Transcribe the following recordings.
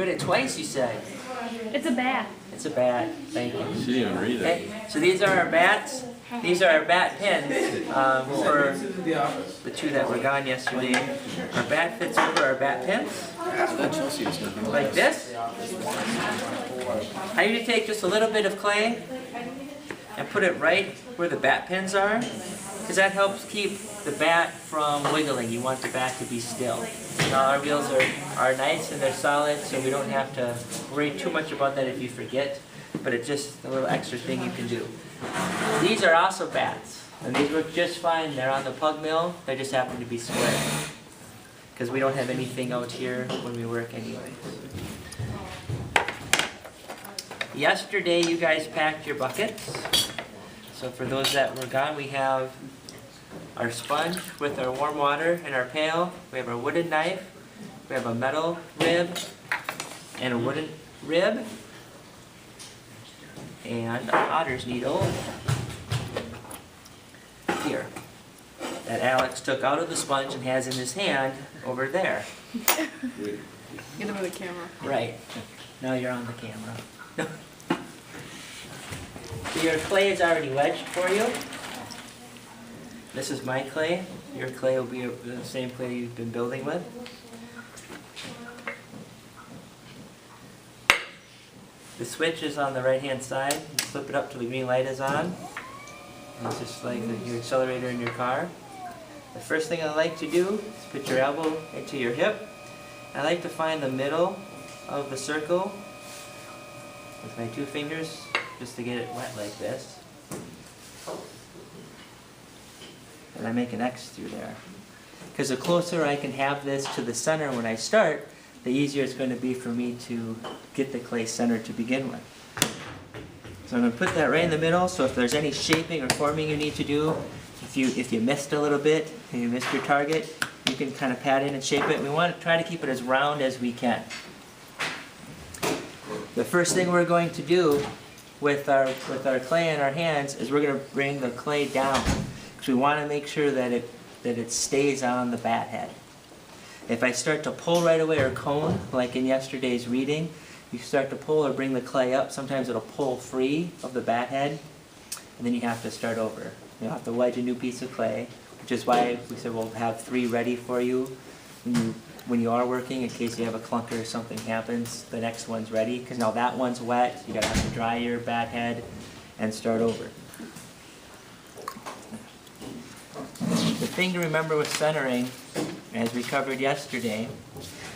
read it twice, you said. It's a bat. It's a bat. Thank you. She didn't even read it. Okay, so these are our bats. These are our bat pins for the two that were gone yesterday. Our bat fits over our bat pins, like this. I usually take just a little bit of clay and put it right where the bat pins are, because that helps keep the bat from wiggling. You want the bat to be still. Now our wheels are nice and they're solid, so we don't have to worry too much about that if you forget, but it's just a little extra thing you can do. These are also bats, and these work just fine. They're on the pug mill. They just happen to be square, because we don't have anything out here when we work anyways. Yesterday you guys packed your buckets. So for those that were gone, we have our sponge with our warm water and our pail. We have our wooden knife. We have a metal rib and a wooden rib. And a potter's needle here that Alex took out of the sponge and has in his hand over there. Get him with the camera. Right. Now you're on the camera. So your clay is already wedged for you. This is my clay. Your clay will be the same clay you've been building with. The switch is on the right hand side. You flip it up till the green light is on. And it's just like your accelerator in your car. The first thing I like to do is put your elbow into your hip. I like to find the middle of the circle with my two fingers just to get it wet like this. And I make an X through there. Because the closer I can have this to the center when I start, the easier it's going to be for me to get the clay centered to begin with. So I'm going to put that right in the middle, so if there's any shaping or forming you need to do, if you missed a little bit, and you missed your target, you can kind of pat in and shape it. We want to try to keep it as round as we can. The first thing we're going to do with our clay in our hands is we're going to bring the clay down, because we want to make sure that it stays on the bat head. If I start to pull right away or cone, like in yesterday's reading, you start to pull or bring the clay up, sometimes it'll pull free of the bat head, and then you have to start over. You'll have to wedge a new piece of clay, which is why we said we'll have 3 ready for you when you are working, in case you have a clunker or something happens. The next one's ready, because now that one's wet. You gotta have to dry your bat head and start over. The thing to remember with centering, as we covered yesterday,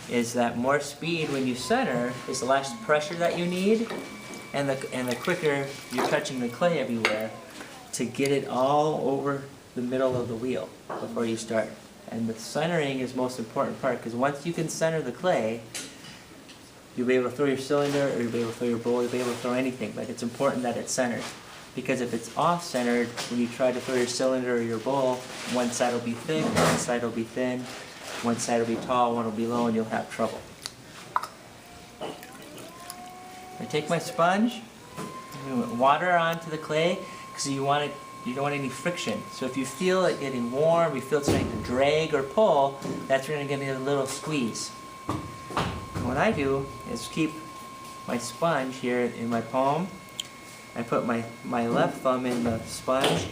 is that more speed when you center is the less pressure that you need, and the quicker you're touching the clay everywhere to get it all over the middle of the wheel before you start. And the centering is the most important part, because once you can center the clay, you'll be able to throw your cylinder, or you'll be able to throw your bowl, you'll be able to throw anything, but it's important that it's centered. Because if it's off-centered, when you try to throw your cylinder or your bowl, one side will be thick, one side will be thin, one side will be tall, one will be low, and you'll have trouble. I take my sponge, I'm going to water onto the clay, because you don't want any friction. So if you feel it getting warm, you feel it starting to drag or pull, that's when you're going to get a little squeeze. And what I do is keep my sponge here in my palm. I put my left thumb in the sponge,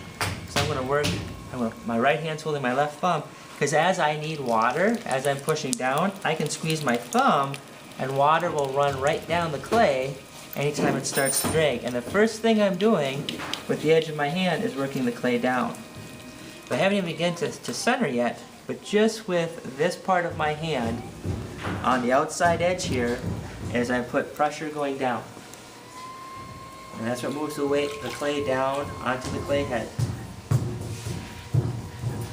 so I'm going to work, my right hand's holding my left thumb, because as I need water, as I'm pushing down, I can squeeze my thumb and water will run right down the clay anytime it starts to drag. And the first thing I'm doing with the edge of my hand is working the clay down. I haven't even begun to center yet, but just with this part of my hand on the outside edge here, as I put pressure going down. And that's what moves the clay down onto the clay head.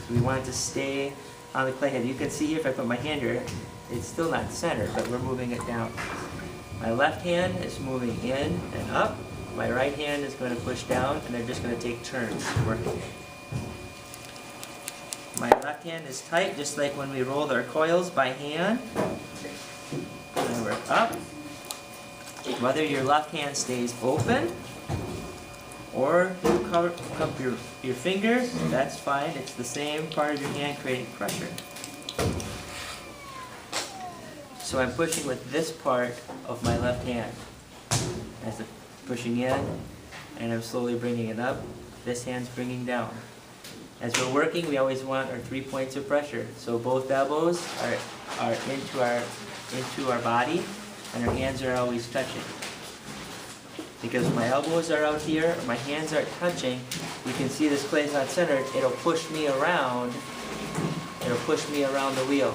So we want it to stay on the clay head. You can see here if I put my hand here, it's still not centered, but we're moving it down. My left hand is moving in and up. My right hand is going to push down, and they're just going to take turns working. My left hand is tight, just like when we rolled our coils by hand. And we're up. Whether your left hand stays open or you cup your fingers, that's fine. It's the same part of your hand creating pressure. So I'm pushing with this part of my left hand. As I'm pushing in, and I'm slowly bringing it up. This hand's bringing down. As we're working, we always want our 3 points of pressure. So both elbows are into our body, and our hands are always touching. Because if my elbows are out here, my hands aren't touching, you can see this clay's not centered, it'll push me around. It'll push me around the wheel.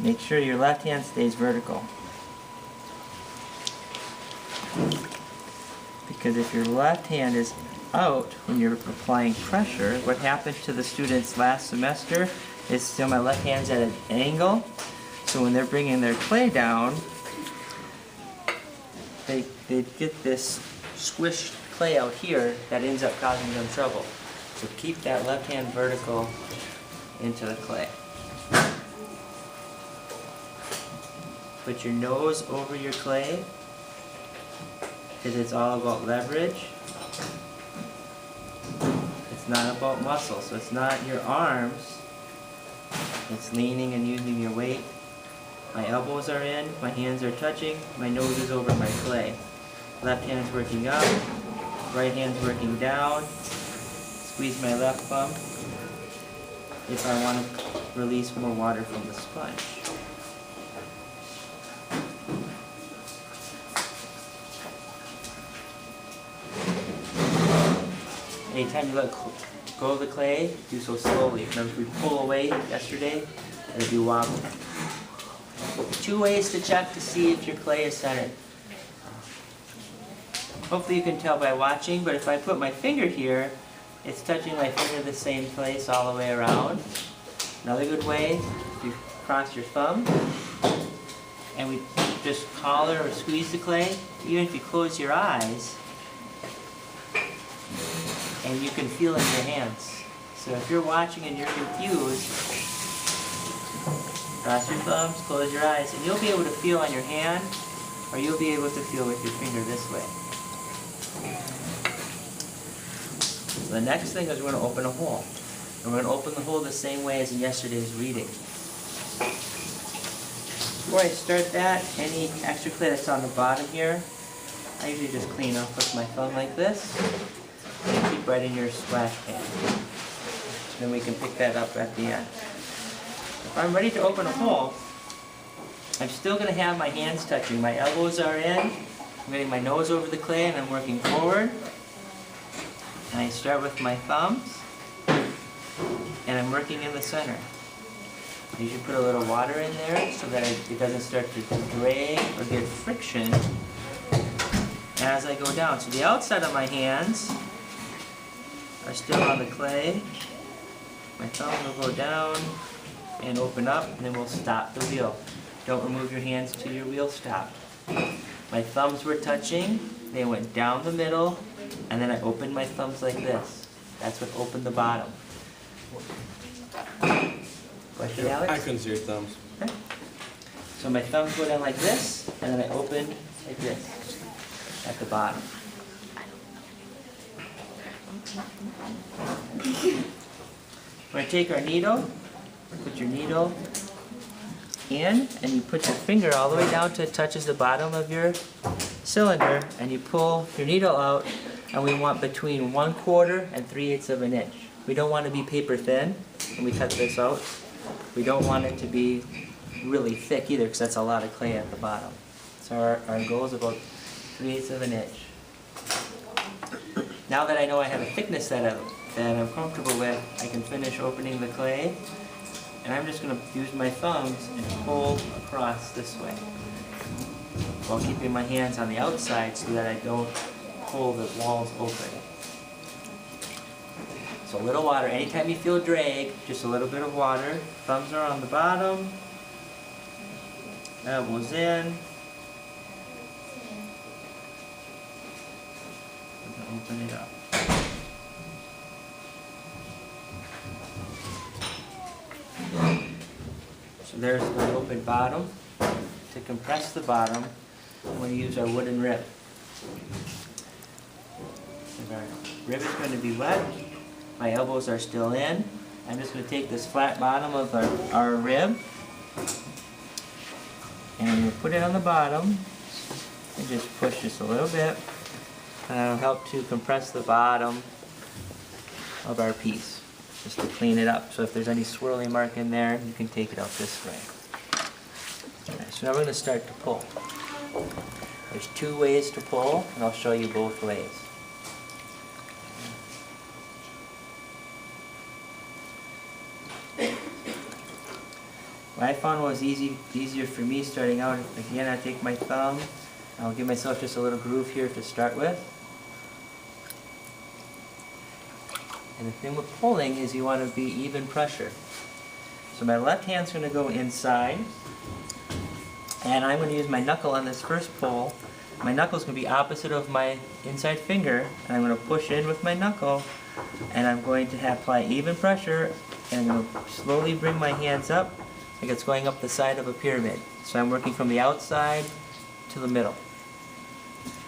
Make sure your left hand stays vertical. Because if your left hand is out when you're applying pressure, what happened to the students last semester is still my left hand's at an angle. So when they're bringing their clay down, they get this squished clay out here that ends up causing them trouble. So keep that left hand vertical into the clay. Put your nose over your clay, because it's all about leverage. It's not about muscle, so it's not your arms. It's leaning and using your weight. My elbows are in, my hands are touching, my nose is over my clay. Left hand's working up, right hand's working down. Squeeze my left thumb if I want to release more water from the sponge. Anytime you let go of the clay, do so slowly. Remember, if we pull away yesterday, it'll be wobbly. 2 ways to check to see if your clay is centered. Hopefully you can tell by watching, but if I put my finger here, it's touching my finger the same place all the way around. Another good way, if you cross your thumb, and we just collar or squeeze the clay, even if you close your eyes, and you can feel it in your hands. So if you're watching and you're confused, cross your thumbs, close your eyes, and you'll be able to feel on your hand, or you'll be able to feel with your finger this way. So the next thing is we're going to open a hole. And we're going to open the hole the same way as in yesterday's reading. Before I start that, any extra clay that's on the bottom here, I usually just clean up with my thumb like this. And keep right in your splash pan. Then we can pick that up at the end. If I'm ready to open a hole, I'm still going to have my hands touching. My elbows are in. I'm getting my nose over the clay and I'm working forward. And I start with my thumbs. And I'm working in the center. I usually put a little water in there so that it doesn't start to drag or get friction as I go down. So the outside of my hands are still on the clay. My thumb will go down and open up, and then we'll stop the wheel. Don't remove your hands till your wheel stopped. My thumbs were touching, they went down the middle, and then I opened my thumbs like this. That's what opened the bottom. Question, Alex? I couldn't see your thumbs. Okay. So my thumbs go down like this, and then I open like this at the bottom. We're going to take our needle, put your needle in, and you put your finger all the way down till it touches the bottom of your cylinder, and you pull your needle out, and we want between 1/4 and 3/8 of an inch. We don't want to be paper thin when we cut this out. We don't want it to be really thick either, because that's a lot of clay at the bottom. So our goal is about 3/8 of an inch. Now that I know I have a thickness that I'm comfortable with, I can finish opening the clay. And I'm just going to use my thumbs and pull across this way, while keeping my hands on the outside so that I don't pull the walls open. So a little water. Anytime you feel drag, just a little bit of water. Thumbs are on the bottom. Elbows in. Open it up. So there's my open bottom. To compress the bottom, I'm going to use our wooden rib. And our rib is going to be wet. My elbows are still in. I'm just going to take this flat bottom of our rib and I'm going to put it on the bottom and just push just a little bit. And that'll help to compress the bottom of our piece, just to clean it up. So if there's any swirly mark in there, you can take it out this way. Alright, so now we're going to start to pull. There's 2 ways to pull, and I'll show you both ways. What I found was easier for me starting out, again I take my thumb, I'll give myself just a little groove here to start with. And the thing with pulling is you want to be even pressure. So my left hand's going to go inside, and I'm going to use my knuckle on this first pull. My knuckle's going to be opposite of my inside finger, and I'm going to push in with my knuckle, and I'm going to apply even pressure, and I'm going to slowly bring my hands up like it's going up the side of a pyramid. So I'm working from the outside to the middle.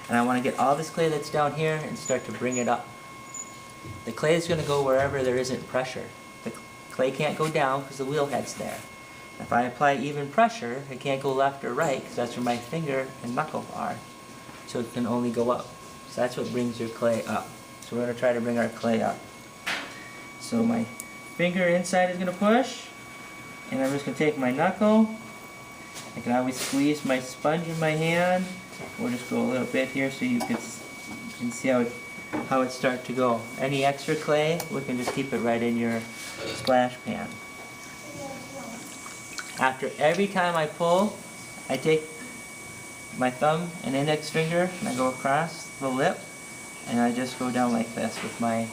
And I want to get all this clay that's down here and start to bring it up. The clay is going to go wherever there isn't pressure. The clay can't go down because the wheel head's there. If I apply even pressure, it can't go left or right because that's where my finger and knuckle are. So it can only go up. So that's what brings your clay up. So we're going to try to bring our clay up. So my finger inside is going to push, and I'm just going to take my knuckle. I can always squeeze my sponge in my hand. We'll just go a little bit here so you can see how it starts to go. Any extra clay, we can just keep it right in your splash pan. After every time I pull, I take my thumb and index finger and I go across the lip, and I just go down like this with my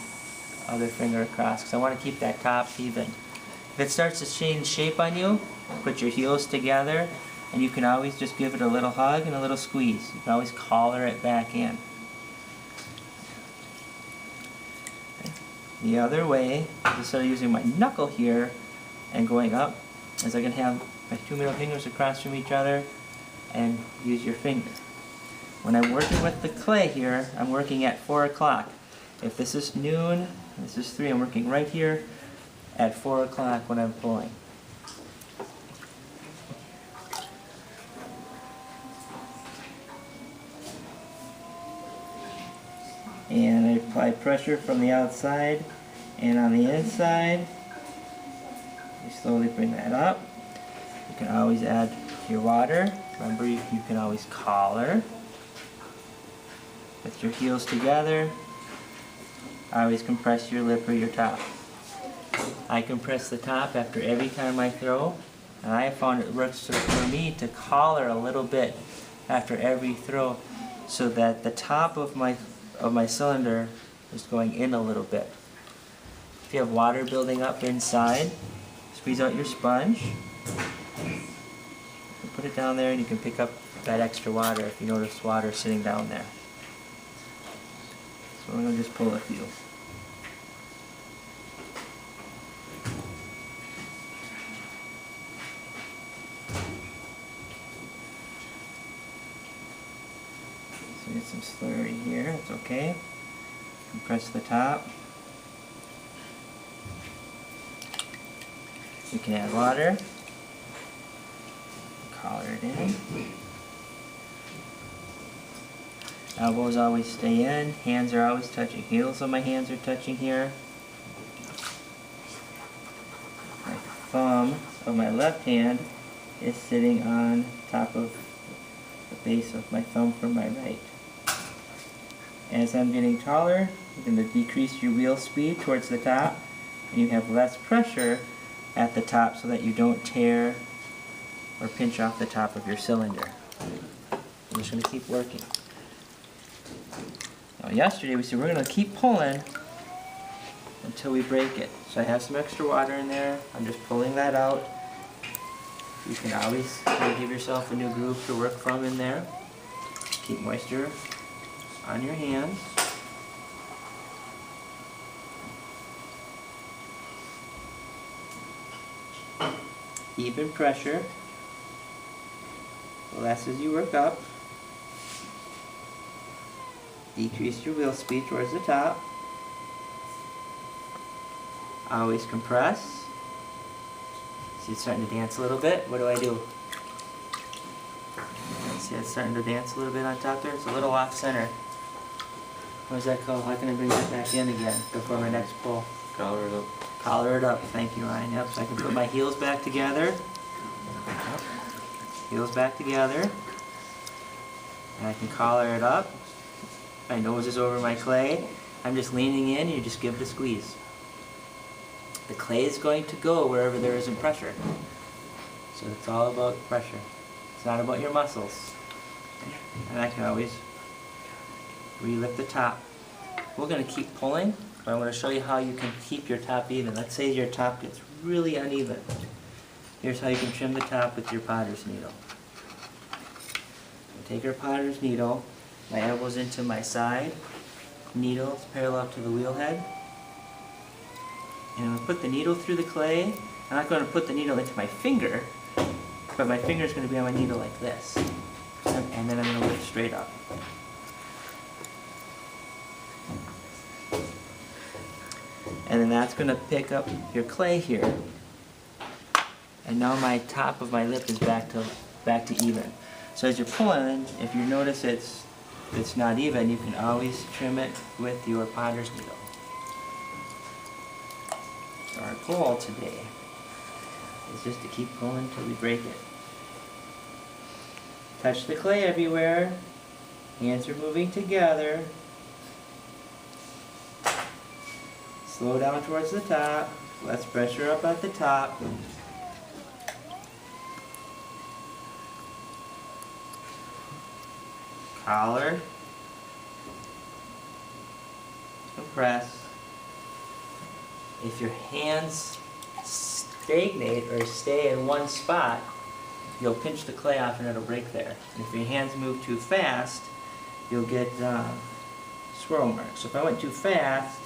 other finger across because I want to keep that top even. If it starts to change shape on you, put your heels together, and you can always just give it a little hug and a little squeeze. You can always collar it back in. The other way, instead of using my knuckle here and going up, is I can have my 2 middle fingers across from each other and use your finger. When I'm working with the clay here, I'm working at 4 o'clock. If this is noon, this is 3, I'm working right here at 4 o'clock when I'm pulling. And I apply pressure from the outside and on the inside. You slowly bring that up. You can always add your water. Remember, you can always collar with your heels together. Always compress your lip or your top. I compress the top after every time I throw, and I have found it works for me to collar a little bit after every throw so that the top of my cylinder is going in a little bit. If you have water building up inside, squeeze out your sponge, put it down there, and you can pick up that extra water if you notice water sitting down there. So I'm going to just pull a few. So get some slurry here, it's okay. Compress the top. You can add water. Collar it in. Elbows always stay in. Hands are always touching. Heels of my hands are touching here. My thumb of my left hand is sitting on top of the base of my thumb for my right. As I'm getting taller, you're going to decrease your wheel speed towards the top, and you have less pressure at the top so that you don't tear or pinch off the top of your cylinder. I'm just going to keep working. Now yesterday we said we're going to keep pulling until we break it. So I have some extra water in there. I'm just pulling that out. You can always give yourself a new groove to work from in there. Keep moisture on your hands. Even pressure. less as you work up. Decrease your wheel speed towards the top. Always compress. See, it's starting to dance a little bit. What do I do? See, it's starting to dance a little bit on top there. It's a little off center. What is that called? How can I bring that back in again before my next pull? Collar it up. Collar it up. Thank you, Ryan. Yep. So I can put my heels back together. Heels back together. And I can collar it up. My nose is over my clay. I'm just leaning in, you just give it a squeeze. The clay is going to go wherever there isn't pressure. So it's all about pressure. It's not about your muscles. And I can always re-lift the top. We're going to keep pulling, but I want to show you how you can keep your top even. Let's say your top gets really uneven. Here's how you can trim the top with your potter's needle. Take your potter's needle, my elbows into my side, needles parallel to the wheel head. And I'm going to put the needle through the clay. I'm not going to put the needle into my finger, but my finger is going to be on my needle like this. And then I'm going to lift straight up. And then that's going to pick up your clay here. And now my top of my lip is back to even. So as you're pulling, if you notice it's not even, you can always trim it with your potter's needle. So our goal today is just to keep pulling until we break it. Touch the clay everywhere. Hands are moving together. Slow down towards the top. Less pressure up at the top. Collar. Compress. If your hands stagnate or stay in one spot, you'll pinch the clay off and it'll break there. And if your hands move too fast, you'll get swirl marks. So if I went too fast,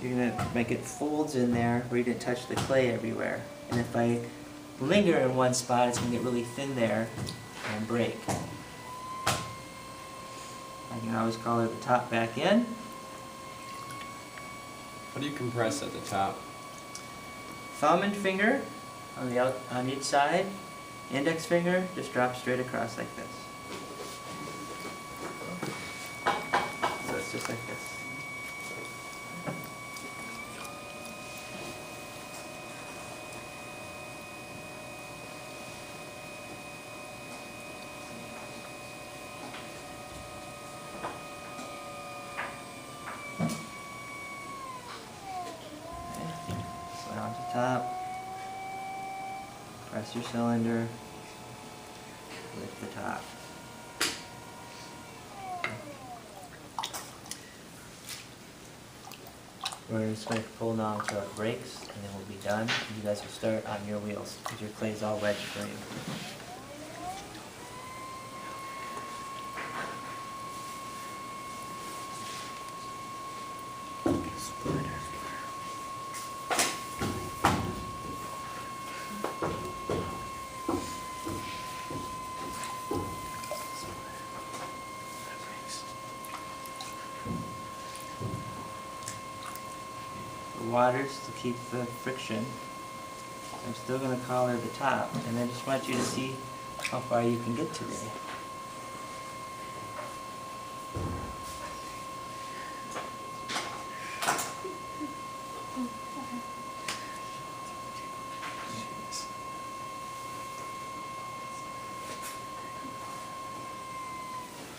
you're going to get folds in there where you didn't touch the clay everywhere. And if I linger in one spot, it's going to get really thin there and break. I can always collar the top back in. How do you compress at the top? Thumb and finger on each side. Index finger just drops straight across like this. So it's just like this. Slide onto top. Press your cylinder. Lift the top. We're just going to pull now until it breaks, and then we'll be done. And you guys will start on your wheels because your clay is all wedged for you. Waters to keep the friction. I'm still going to collar the top, and I just want you to see how far you can get today.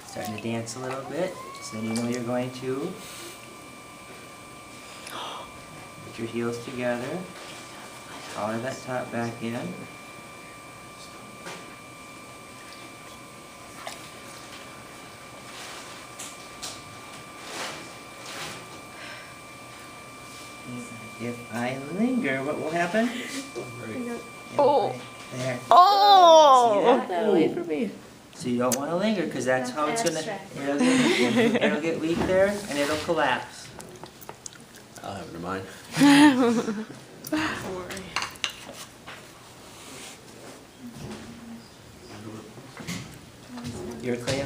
Starting to dance a little bit, so then you know you're going to put your heels together, collar that top back in. If I linger, what will happen? Oh. There. Oh! See that? That'll wait for me. So you don't want to linger because that's how it's gonna. Abstract. It'll get weak there and it'll collapse. I'll have it in mind. Don't worry. your clay